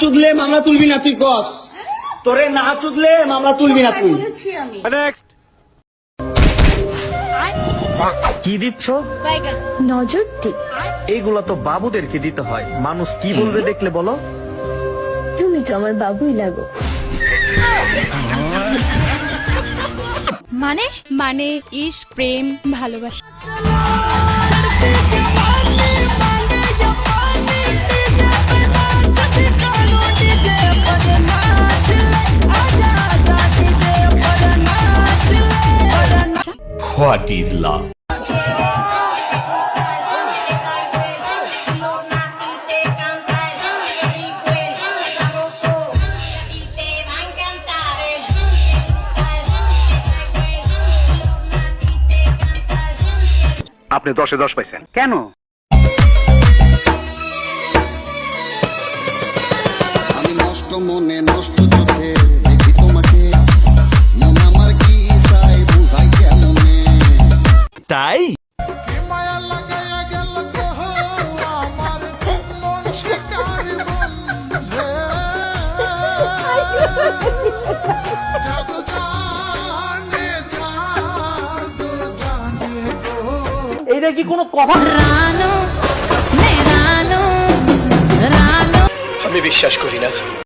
চুদলে মামলা তুলবি না তুই কস, তোরে না চুদলে মামলা তুলবি না তুই। নেক্সট। কি দিচ্ছ? নজর দি। এগুলা তো বাবুদেরকে দিতে হয়, মানুষ কি বলবে দেখলে বলো। তুমি তো আমার বাবুই লাগো। মানে মানে ইশক, প্রেম, ভালোবাসা। What is love? আপনি 10-এ 10 পাইছেন কেন? আমি নষ্ট মনে নষ্ট চোখে দেখি তোমাকে, মন আমার কি চাই বুঝাই কেমনে। তাই মায়া লাগায়া গেল গো আমার মন শিকার বন্ধে, জাদু জানে গো। এইটা কি কোনো কথা? রানো নে রানো রানো আমি বিশ্বাস করি না।